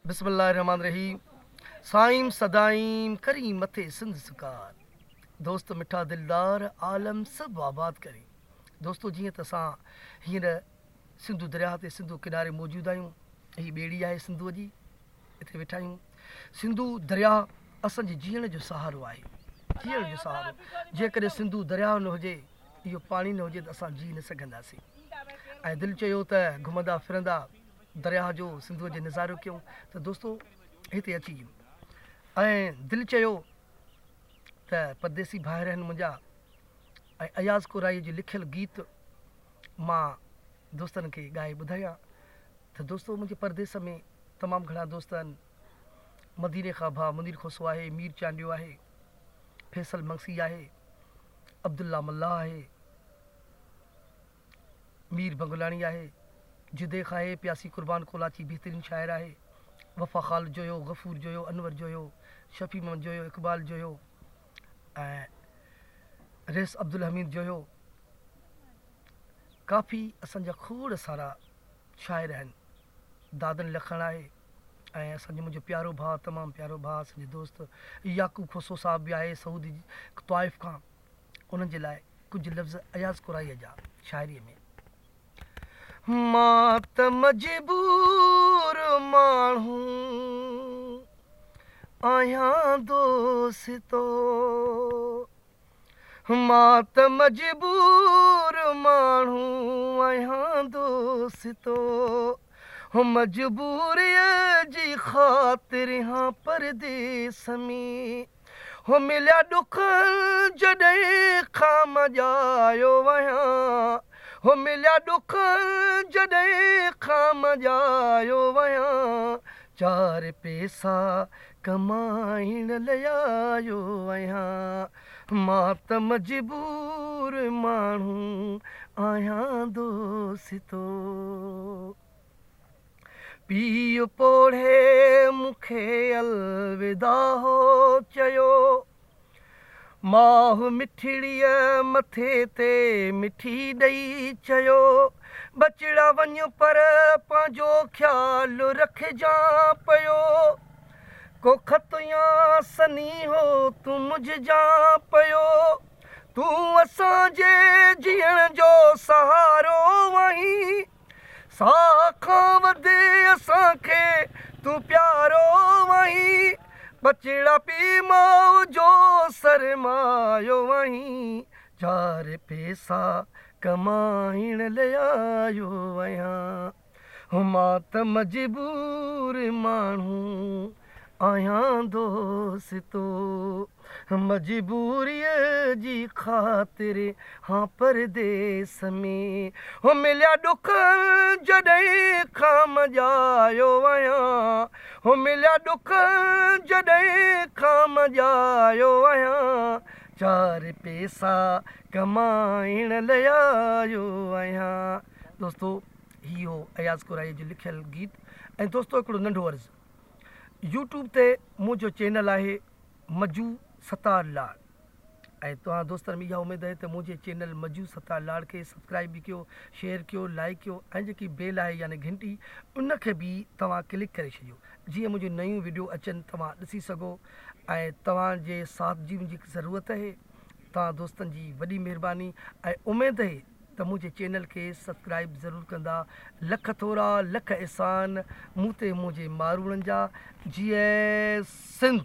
बिस्मिल्लाहिर्रहमानिर्रहीम। साईं सदाईं करी मथे सिंध सुकार, दोस्त मिठा दिलदार आलम सब आबाद करी। दोस्तों जीअं त असां हींअर सिंधु दरिया ते सिंधु किनारे मौजूदु आहियूं। हीअ ॿेड़ी आहे सिंधुअ जी, हिते वेठा आहियूं। सिंधु दरिया असांजे जीअण जो सहारो आहे, जीअण जो सहारो। जेकॾहिं सिंधु दरिया न हुजे, इहो पाणी न हुजे त असां जी न सघंदासीं। ऐं दिलि चयो त घुमंदा फिरंदा दरिया जो सिंधुअ जो नज़ारो कयूं, त दोस्तों हिते अची वियूं। ऐं दिलि चयो त परदेसी भाइर आहिनि मुंहिंजा, ऐं अयाज़ कुराई जो लिखियलु गीत मां दोस्तनि खे ॻाए ॿुधायां। त दोस्तों मुंहिंजे परदेस में तमामु घणा दोस्त आहिनि। मदीने खां भाउ मुनीर खोसो आहे, मीर चांडियो आहे, फैसल मंगसी आहे, अब्दुल्ला मल्ला आहे, मीर बंगुलाणी आहे, जुदेख आहे, प्यासी कुर्बान कोलाची बहितरीन शाइर आहे, वफ़ा ख़ालिद जोयो, गफ़ूर जोयो, अनवर जोयो, शफ़ी मोहम्मद जोयो, इक़बाल जोयो, ऐं रेस अब्दुल हमीद जोयो। काफ़ी असांजा खोड़ सारा शाइर आहिनि। दादन लखण आहे, ऐं असांजो मुंहिंजो प्यारो भाउ, तमामु प्यारो भाउ, असांजो दोस्त याकूब खोसो साहब बि आहे सऊदी तवाइफ़ खां। उन्हनि जे लाइ कुझु लफ़्ज़ अयाज़ कुराईअ जा शाइरीअ में। मां त मजबूर माण्हू आहियां दोस्तो, मां त मजबूर माण्हू आहियां दोस्तो, मजबूरीअ जी ख़ातिर हां परदेस में, हो मिलिया ॾुख जॾहिं खां मॼायो वयां, हो मिलिया ॾुख जॾहिं खां मॼायो वयां, चार पैसा कमाइण लाइ आयो आहियां, मां त मजबूर माण्हू आहियां दोस्तो। पीउ पोढ़े मूंखे अलविदा हो चयो, माउ मिठड़ीअ मथे ते मिठी ॾेई चयो, बचड़ा वञ पर पंहिंजो ख़्यालु रखजांइ पियो, को ख़त या सनी हो तूं मुझजांइ पियो, तूं असांजे जीअण जो सहारो आहीं, साह खां वधे असांखे तूं प्यारो आहीं, बचड़ा पीउ माउ जो सरमायो आहीं, चार पैसा कमाइण लाइ आयो आहियां, मां त मजबूर माण्हू आहियां दोस्तो, मजबूरीअ जी ख़ातिर हां परदेस में, हो मिलिया ॾुख जॾहिं खां मॼायो आहियां, हो मिलिया ॾुख जॾहिं खां मॼायो आहियां, चार पैसा कमाइण लाइ आयो आहियां। दोस्तो इहो अयाज़ कुराई जो लिखियलु गीत। ऐं दोस्तो हिकिड़ो नंढो अर्ज़ु, यूट्यूब ते मुंहिंजो चैनल आहे मजू सतार लाड, ऐं तव्हां दोस्तनि में इहा उमेद आहे त मुंहिंजे चैनल मजू सतार लाड खे सब्सक्राइब बि कयो, शेयर कयो, लाइक कयो, ऐं जेकी बेल आहे यानी घंटी उनखे बि तव्हां क्लिक करे छॾियो, जीअं मुंहिंजूं नयूं वीडियो अचनि तव्हां ॾिसी सघो। ऐं तव्हांजे साथ जी मुंहिंजी ज़रूरत आहे, तव्हां दोस्तनि जी वॾी महिरबानी ऐं उमेद आहे त मुंहिंजे चैनल खे सब्सक्राइब ज़रूरु कंदा। लख थोरा लख अहसान मूं ते मुंहिंजे मारूड़नि जा। जय सिंध।